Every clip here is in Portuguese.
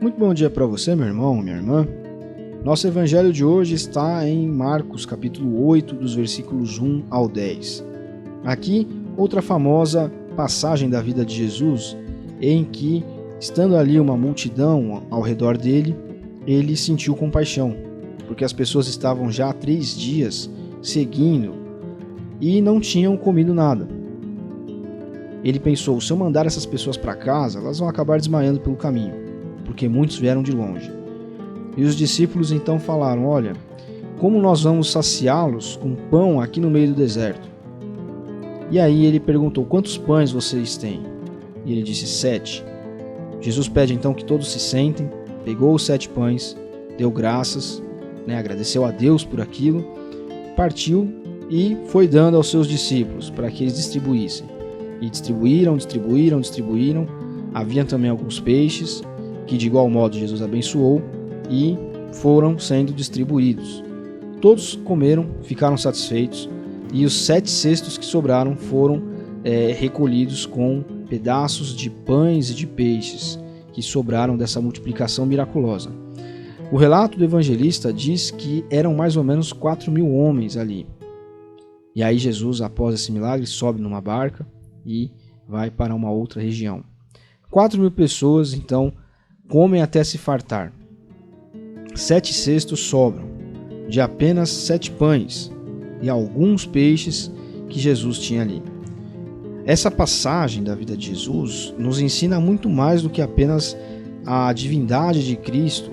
Muito bom dia para você, meu irmão, minha irmã. Nosso evangelho de hoje está em Marcos, capítulo 8, dos versículos 1 ao 10. Aqui, outra famosa passagem da vida de Jesus, em que, estando ali uma multidão ao redor dele, ele sentiu compaixão, porque as pessoas estavam já há 3 dias seguindo e não tinham comido nada. Ele pensou, se eu mandar essas pessoas para casa, elas vão acabar desmaiando pelo caminho, porque muitos vieram de longe. E os discípulos então falaram, olha, como nós vamos saciá-los com pão aqui no meio do deserto? E aí ele perguntou, quantos pães vocês têm? E ele disse, 7. Jesus pede então que todos se sentem, pegou os 7 pães, deu graças, agradeceu a Deus por aquilo, partiu e foi dando aos seus discípulos para que eles distribuíssem. E distribuíram. Havia também alguns peixes, que de igual modo Jesus abençoou, e foram sendo distribuídos. Todos comeram, ficaram satisfeitos, e os 7 cestos que sobraram foram recolhidos com pedaços de pães e de peixes, que sobraram dessa multiplicação miraculosa. O relato do evangelista diz que eram mais ou menos 4.000 homens ali. E aí Jesus, após esse milagre, sobe numa barca e vai para uma outra região. 4.000 pessoas, então, comem até se fartar. 7 cestos sobram, de apenas 7 pães e alguns peixes que Jesus tinha ali. Essa passagem da vida de Jesus nos ensina muito mais do que apenas a divindade de Cristo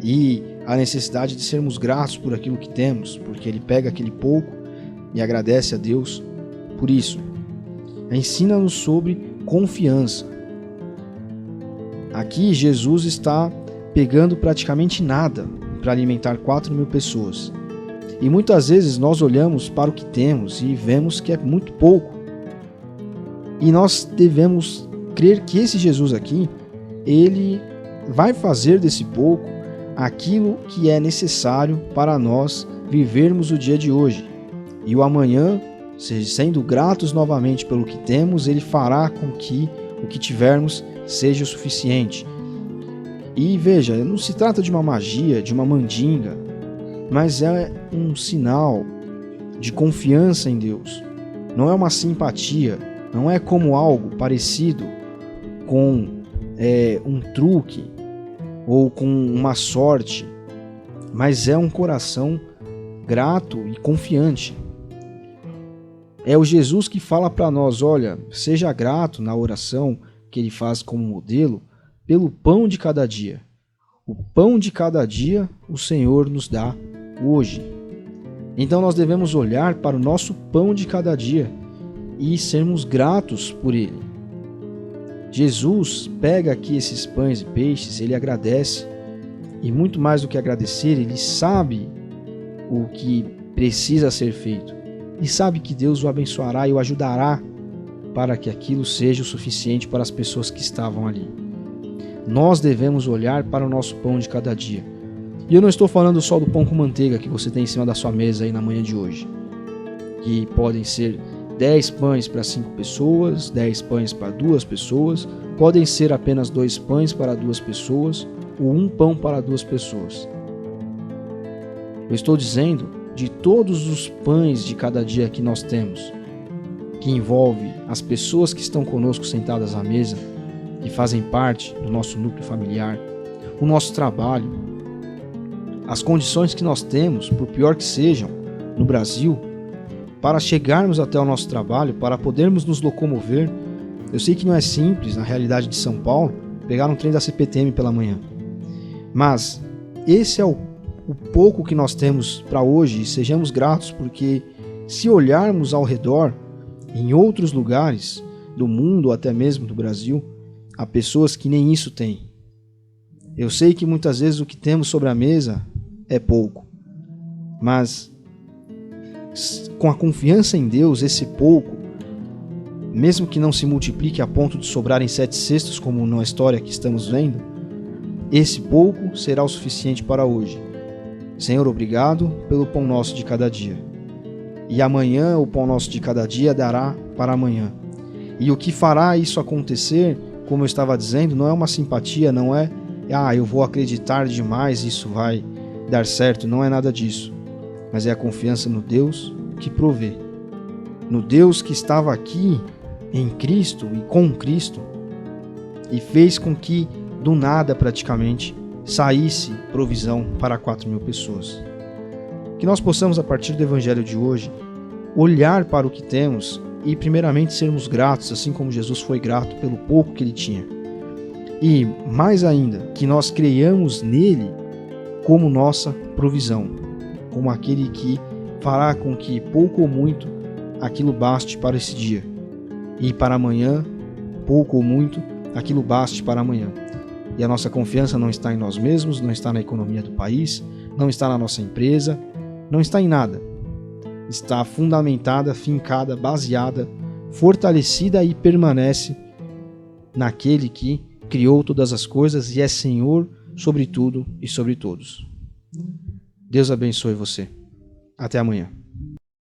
e a necessidade de sermos gratos por aquilo que temos, porque ele pega aquele pouco e agradece a Deus por isso. Ensina-nos sobre confiança. Aqui Jesus está pegando praticamente nada para alimentar 4.000 pessoas. E muitas vezes nós olhamos para o que temos e vemos que é muito pouco. E nós devemos crer que esse Jesus aqui, ele vai fazer desse pouco aquilo que é necessário para nós vivermos o dia de hoje. E o amanhã, sendo gratos novamente pelo que temos, ele fará com que o que tivermos seja o suficiente. E veja, não se trata de uma magia, de uma mandinga, mas é um sinal de confiança em Deus. Não é uma simpatia, não é como algo parecido com um truque ou com uma sorte, mas é um coração grato e confiante. É o Jesus que fala para nós, olha, seja grato na oração que ele faz como modelo, pelo pão de cada dia. O pão de cada dia o Senhor nos dá hoje. Então nós devemos olhar para o nosso pão de cada dia e sermos gratos por ele. Jesus pega aqui esses pães e peixes, ele agradece, e muito mais do que agradecer, ele sabe o que precisa ser feito e sabe que Deus o abençoará e o ajudará para que aquilo seja o suficiente para as pessoas que estavam ali. Nós devemos olhar para o nosso pão de cada dia. E eu não estou falando só do pão com manteiga que você tem em cima da sua mesa aí na manhã de hoje, que podem ser 10 pães para 5 pessoas, 10 pães para 2 pessoas, podem ser apenas 2 pães para 2 pessoas ou 1 pão para 2 pessoas. Eu estou dizendo de todos os pães de cada dia que nós temos, que envolve as pessoas que estão conosco sentadas à mesa, que fazem parte do nosso núcleo familiar, o nosso trabalho, as condições que nós temos, por pior que sejam, no Brasil, para chegarmos até o nosso trabalho, para podermos nos locomover. Eu sei que não é simples, na realidade de São Paulo, pegar um trem da CPTM pela manhã. Mas esse é o pouco que nós temos para hoje, e sejamos gratos, porque se olharmos ao redor, em outros lugares do mundo, ou até mesmo do Brasil, há pessoas que nem isso têm. Eu sei que muitas vezes o que temos sobre a mesa é pouco, mas com a confiança em Deus, esse pouco, mesmo que não se multiplique a ponto de sobrar em 7 cestos, como na história que estamos vendo, esse pouco será o suficiente para hoje. Senhor, obrigado pelo pão nosso de cada dia. E amanhã o pão nosso de cada dia dará para amanhã. E o que fará isso acontecer, como eu estava dizendo, não é uma simpatia, não é eu vou acreditar demais, isso vai dar certo. Não é nada disso, mas é a confiança no Deus que provê, no Deus que estava aqui em Cristo e com Cristo e fez com que do nada praticamente saísse provisão para 4.000 pessoas. Que nós possamos, a partir do Evangelho de hoje, olhar para o que temos e primeiramente sermos gratos, assim como Jesus foi grato pelo pouco que ele tinha. E, mais ainda, que nós creiamos nele como nossa provisão, como aquele que fará com que pouco ou muito aquilo baste para esse dia. E para amanhã, pouco ou muito, aquilo baste para amanhã. E a nossa confiança não está em nós mesmos, não está na economia do país, não está na nossa empresa, não está em nada. Está fundamentada, fincada, baseada, fortalecida e permanece naquele que criou todas as coisas e é Senhor sobre tudo e sobre todos. Deus abençoe você. Até amanhã.